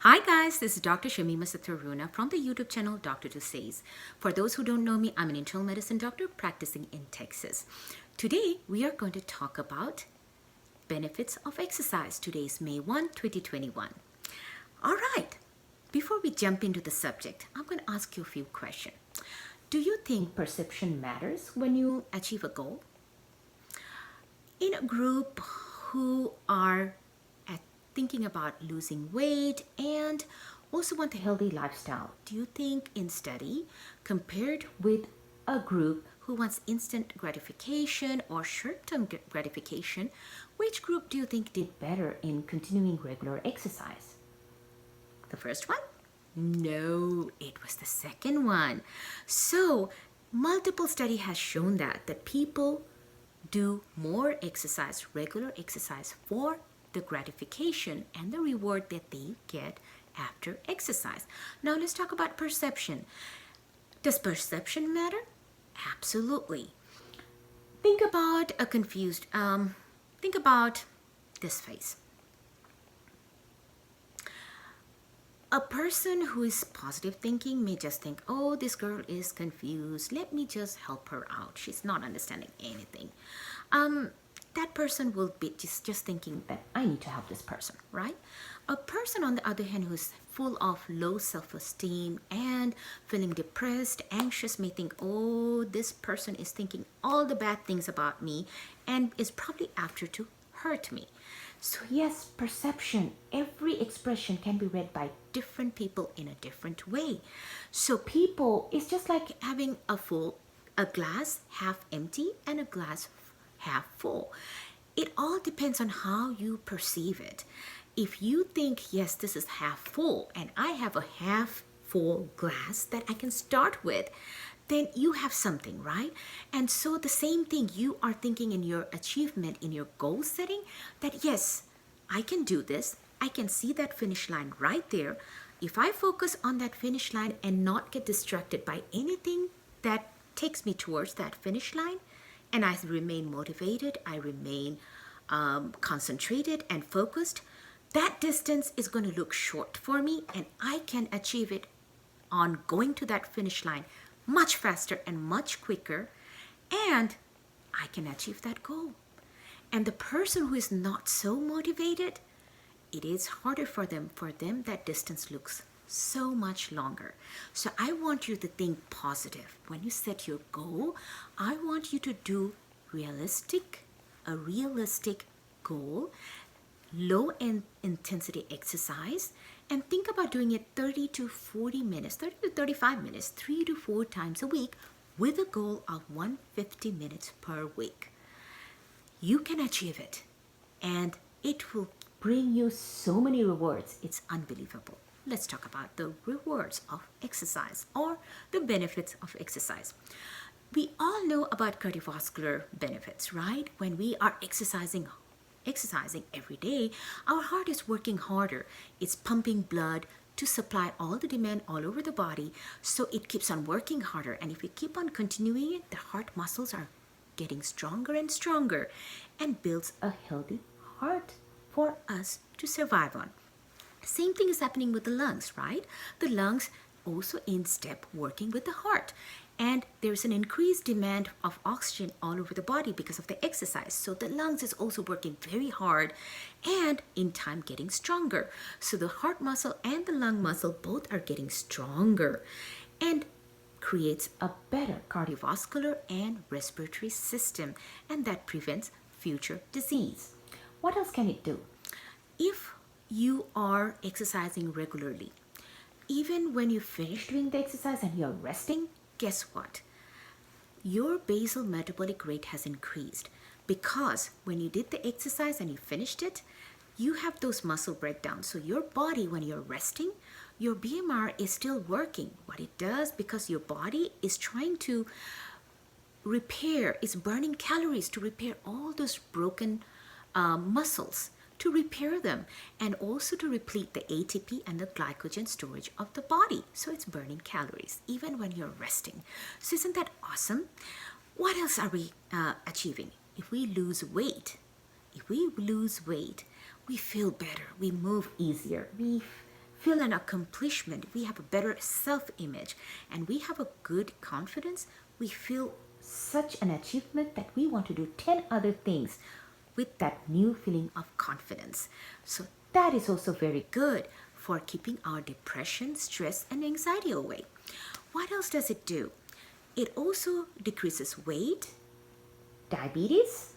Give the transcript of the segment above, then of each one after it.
Hi guys, this is Dr. Shamima Sattar from the YouTube channel Doctor to Says. For those who don't know me, I'm an internal medicine doctor practicing in Texas. Today we are going to talk about benefits of exercise. Today is May 1, 2021. All right, before we jump into the subject, I'm going to ask you a few questions. Do you think perception matters when you achieve a goal? In a group who are thinking about losing weight and also want a healthy lifestyle, do you think in study compared with a group who wants instant gratification or short-term gratification, which group do you think did better in continuing regular exercise? The first one? No, it was the second one. So multiple study has shown that people do more exercise, regular exercise, for the gratification and the reward that they get after exercise. Now let's talk about perception. Does perception matter? Absolutely. Think about think about this face. A person who is positive thinking may just think, oh, this girl is confused. Let me just help her out. She's not understanding anything. That person will be just thinking that I need to help this person, right? A person, on the other hand, who is full of low self-esteem and feeling depressed, anxious, may think, oh, this person is thinking all the bad things about me and is probably after to hurt me. So yes, perception, every expression can be read by different people in a different way. So people, it's just like having a glass half empty and a glass half full. It all depends on how you perceive it. If you think, yes, this is half full and I have a half full glass that I can start with, then you have something, right? And so the same thing, you are thinking in your achievement, in your goal setting, that yes, I can do this. I can see that finish line right there. If I focus on that finish line and not get distracted by anything that takes me towards that finish line, and I remain motivated, I remain concentrated and focused, that distance is going to look short for me and I can achieve it on going to that finish line much faster and much quicker, and I can achieve that goal. And the person who is not so motivated, it is harder for them. For them, that distance looks so much longer. So I want you to think positive. When you set your goal, I want you to do a realistic goal, low intensity exercise, and think about doing it 30 to 40 minutes, 30 to 35 minutes, 3 to 4 times a week with a goal of 150 minutes per week. You can achieve it and it will bring you so many rewards. It's unbelievable. Let's talk about the rewards of exercise or the benefits of exercise. We all know about cardiovascular benefits, right? When we are exercising every day, our heart is working harder. It's pumping blood to supply all the demand all over the body, so it keeps on working harder. And if we keep on continuing it, the heart muscles are getting stronger and stronger and builds a healthy heart for us to survive on. Same thing is happening with the lungs, right? The lungs also in step working with the heart. And there's an increased demand of oxygen all over the body because of the exercise. So the lungs is also working very hard and in time getting stronger. So the heart muscle and the lung muscle both are getting stronger and creates a better cardiovascular and respiratory system, and that prevents future disease. What else can it do? If you are exercising regularly, even when you finish doing the exercise and you're resting, guess what? Your basal metabolic rate has increased because when you did the exercise and you finished it, you have those muscle breakdowns. So your body, when you're resting, your BMR is still working. What it does, because your body is trying to repair, is burning calories to repair all those broken muscles, to repair them, and also to replete the ATP and the glycogen storage of the body. So it's burning calories even when you're resting. So isn't that awesome? What else are we achieving? If we lose weight, we feel better, we move easier, we feel an accomplishment, we have a better self-image, and we have a good confidence, we feel such an achievement that we want to do 10 other things with that new feeling of confidence. So that is also very good for keeping our depression, stress, and anxiety away. What else does it do? It also decreases weight, diabetes,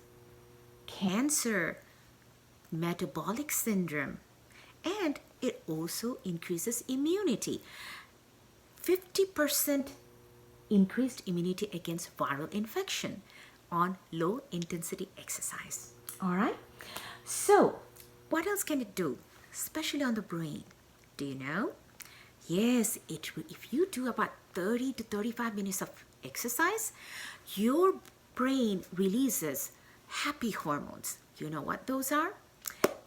cancer, metabolic syndrome, and it also increases immunity. 50% increased immunity against viral infection on low intensity exercise. All right. So, what else can it do, especially on the brain? Do you know? Yes, if you do about 30 to 35 minutes of exercise, your brain releases happy hormones. You know what those are?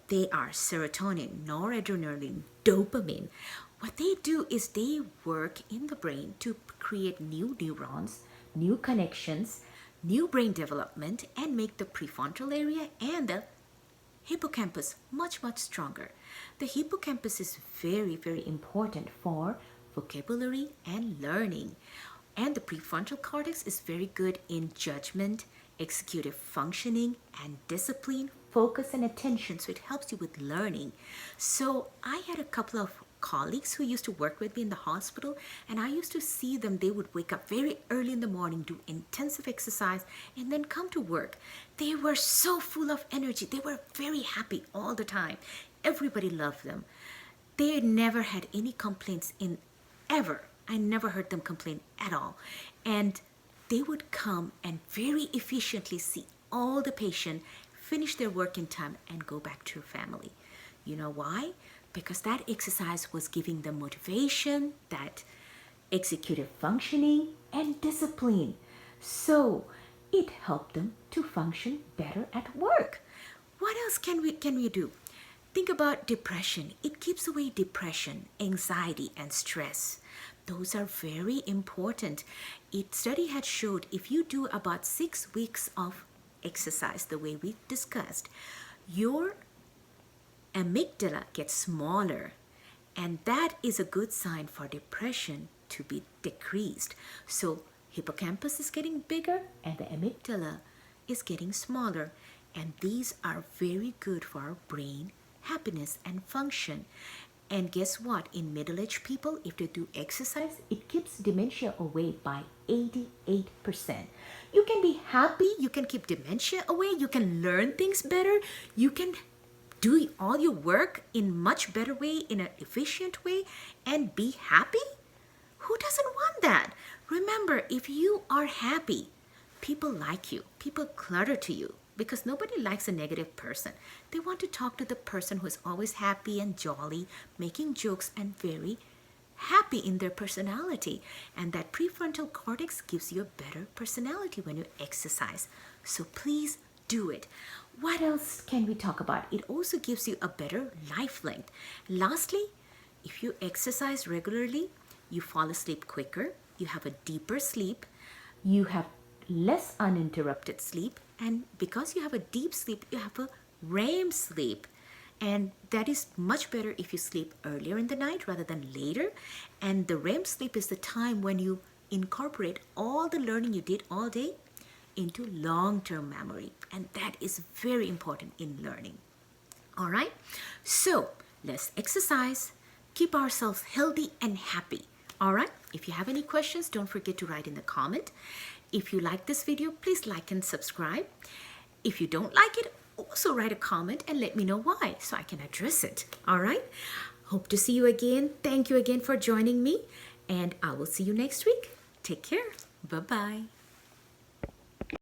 They are serotonin, noradrenaline, dopamine. What they do is they work in the brain to create new neurons, new connections, new brain development, and make the prefrontal area and the hippocampus much stronger. The hippocampus is very important for vocabulary and learning. And the prefrontal cortex is very good in judgment, executive functioning, and discipline, focus, and attention. So it helps you with learning. So I had a couple of colleagues who used to work with me in the hospital, and I used to see them. They would wake up very early in the morning, do intensive exercise, and then come to work. They were so full of energy. They were very happy all the time. Everybody loved them. They never had any complaints in ever. I never heard them complain at all. And they would come and very efficiently see all the patients, finish their work in time, and go back to their family. You know why? Because that exercise was giving them motivation, that executive functioning, and discipline. So it helped them to function better at work. What else can we do? Think about depression. It keeps away depression, anxiety, and stress. Those are very important. Study had showed if you do about 6 weeks of exercise the way we discussed, your amygdala gets smaller, and that is a good sign for depression to be decreased. So hippocampus is getting bigger and the amygdala is getting smaller, and these are very good for our brain happiness and function. And guess what? In middle-aged people, if they do exercise, it keeps dementia away by 88%. You can be happy, you can keep dementia away, you can learn things better, you can do all your work in much better way, in an efficient way, and be happy? Who doesn't want that? Remember, if you are happy, people like you, people clutter to you, because nobody likes a negative person. They want to talk to the person who is always happy and jolly, making jokes, and very happy in their personality. And that prefrontal cortex gives you a better personality when you exercise. So please do it. What else can we talk about? It also gives you a better life length. Lastly, if you exercise regularly, you fall asleep quicker, you have a deeper sleep, you have less uninterrupted sleep, and because you have a deep sleep, you have a REM sleep, and that is much better if you sleep earlier in the night rather than later. And the REM sleep is the time when you incorporate all the learning you did all day into long-term memory, and that is very important in learning. All right, so let's exercise, keep ourselves healthy and happy. All right, if you have any questions, don't forget to write in the comment. If you like this video, please like and subscribe. If you don't like it, also write a comment and let me know why so I can address it. All right, hope to see you again. Thank you again for joining me, and I will see you next week. Take care. Bye-bye.